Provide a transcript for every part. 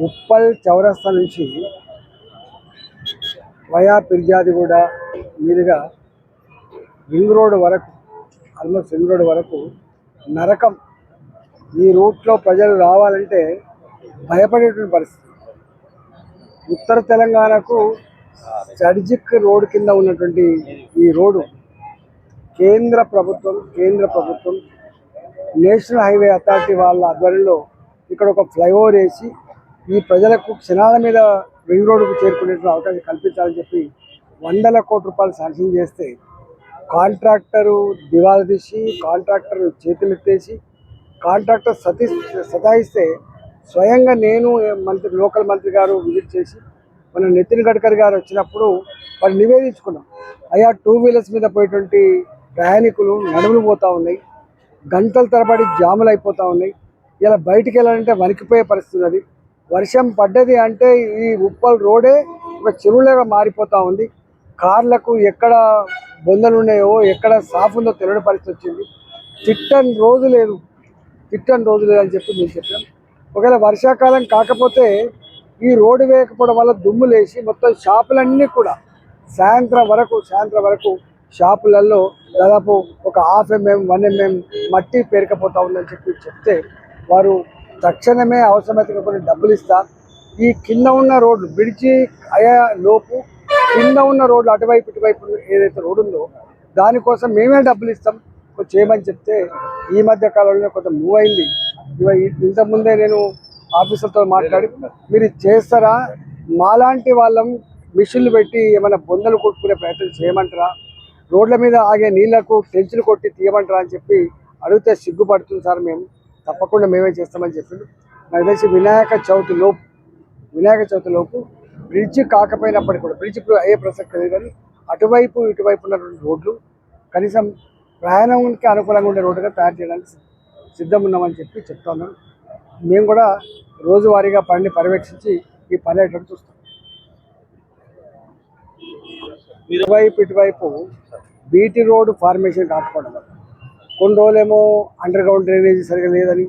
ఉప్పల్ చౌరస్తా నుంచి వయా పిర్జాదిగూడ మీదుగా రింగ్ రోడ్ వరకు, ఆల్మోస్ట్ రింగ్ రోడ్ వరకు నరకం. ఈ రూట్లో ప్రజలు రావాలంటే భయపడేటువంటి పరిస్థితి. ఉత్తర తెలంగాణకు సర్జిక్ రోడ్ కింద ఉన్నటువంటి ఈ రోడ్డు కేంద్ర ప్రభుత్వం నేషనల్ హైవే అథారిటీ వాళ్ళ ఆధ్వర్యంలో ఇక్కడ ఒక ఫ్లైఓవర్ వేసి ఈ ప్రజలకు క్షణాల మీద రింగ్ రోడ్డుకు చేరుకునేటువంటి అవకాశం కల్పించాలని చెప్పి 100 కోట్ల రూపాయలు శాంక్షన్ చేస్తే కాంట్రాక్టరు దివాలా తీసి, కాంట్రాక్టర్ చేతులెత్తేసి, కాంట్రాక్టర్ సతాయిస్తే స్వయంగా నేను లోకల్ మంత్రి గారు విజిట్ చేసి మన నితిన్ గడ్కరీ గారు వచ్చినప్పుడు వాళ్ళు నివేదించుకున్నాం. అయ్యా 2 వీలర్స్ మీద పోయేటువంటి ప్రయాణికులు నడుములు పోతూ ఉన్నాయి, గంటల తరబడి జాములు అయిపోతూ ఉన్నాయి. ఇలా బయటికి వెళ్ళాలంటే వణికిపోయే పరిస్థితి ఉన్నది. వర్షం పడ్డది అంటే ఈ ఉప్పల్ రోడే ఒక చెరువులాగా మారిపోతూ ఉంది. కార్లకు ఎక్కడ బొందలు ఉన్నాయో, ఎక్కడ సాఫ్ ఉందో తెలియని పరిస్థితి వచ్చింది. తిట్టని రోజు లేదు అని చెప్పి మేము చెప్పాం. ఒకవేళ వర్షాకాలం కాకపోతే ఈ రోడ్డు వేయకపోవడం వల్ల దుమ్ము లేచి మొత్తం షాపులన్నీ కూడా సాయంత్రం వరకు షాపులలో దాదాపు ఒక 1/2 mm 1 mm మట్టి పేరుకపోతూ ఉందని చెప్తే వారు తక్షణమే అవసరమైతే కొన్ని డబ్బులు ఇస్తా, ఈ కింద ఉన్న రోడ్లు బ్రిడ్జి అయ్యే లోపు కింద ఉన్న రోడ్లు అటువైపు ఇటువైపు ఏదైతే రోడ్డు ఉందో దానికోసం మేమే డబ్బులు ఇస్తాం చేయమని చెప్తే ఈ మధ్య కాలంలో కొంత మూవ్ అయింది. ఇంతకుముందే నేను ఆఫీసర్తో మాట్లాడి మీరు చేస్తారా, మాలాంటి వాళ్ళం మిషన్లు పెట్టి ఏమైనా బొందలు కొట్టుకునే ప్రయత్నం చేయమంటారా, రోడ్ల మీద ఆగే నీళ్లకు టెన్షన్ కొట్టి తీయమంటారా అని చెప్పి అడిగితే సిగ్గుపడుతుంది సార్, మేము తప్పకుండా మేమే చేస్తామని చెప్పిండు. నాకు తెలిసి వినాయక చవితి లోపు బ్రిడ్జ్ కాకపోయినప్పటికీ కూడా, బ్రిడ్జ్ ఇప్పుడు అయ్యే ప్రసక్తి లేదు కానీ అటువైపు ఇటువైపు ఉన్నటువంటి రోడ్లు కనీసం ప్రయాణానికి అనుకూలంగా ఉండే రోడ్డుగా తయారు చేయడానికి సిద్ధం ఉన్నామని చెప్పి చెప్తా ఉన్నాను. మేము కూడా రోజువారీగా పనిని పర్యవేక్షించి ఈ పని అయ్యేటట్టు చూస్తాం. ఇటువైపు బీటీ రోడ్డు ఫార్మేషన్ కాకపోవడం వల్ల కొన్ని రోజులేమో అండర్ గ్రౌండ్ డ్రైనేజీ సరిగా లేదని,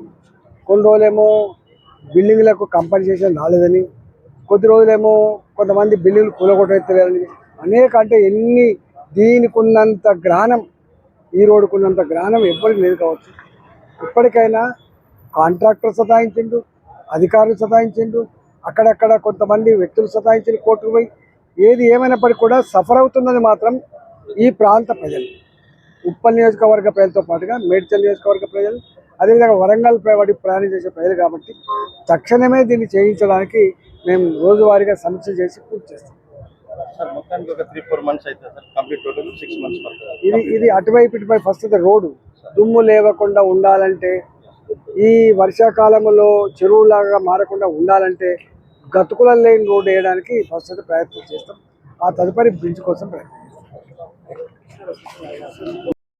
కొన్ని రోజులేమో బిల్డింగ్లకు కంపెన్సేషన్ రాలేదని, కొద్ది రోజులేమో కొంతమంది బిల్డింగ్లు కూలగొట్టలేదని అంటే దీనికి ఉన్నంత జ్ఞానం, ఈ రోడ్డుకున్నంత జ్ఞానం ఎవ్వరికి లేదు కావచ్చు. ఇప్పటికైనా కాంట్రాక్టర్ సతాయించిండు, అధికారులు సతాయించిండు, అక్కడక్కడ కొంతమంది వ్యక్తులు సతాయించిన కోర్టుకు పోయి ఏది ఏమైనప్పటికీ కూడా సఫర్ అవుతున్నది మాత్రం ఈ ప్రాంత ప్రజలు, ఉప్పల్ నియోజకవర్గ ప్రజలతో పాటుగా మేడ్చల్ నియోజకవర్గ ప్రజలు, అదేవిధంగా వరంగల్ ప్రయాణం చేసే ప్రజలు. కాబట్టి తక్షణమే దీన్ని చేయించడానికి మేము రోజువారీగా సమీక్ష చేసి పూర్తి చేస్తాం. ఇది అటువైపు ఇటువైపు ఫస్ట్ రోడ్డు దుమ్ము లేవకుండా ఉండాలంటే, ఈ వర్షాకాలంలో చెరువులాగా మారకుండా ఉండాలంటే గతుకుల లేని రోడ్డు వేయడానికి ఫస్ట్ ప్రయత్నం చేస్తాం. ఆ తదుపరి బ్రిడ్జ్ కోసం ప్రయత్నం చేస్తాం.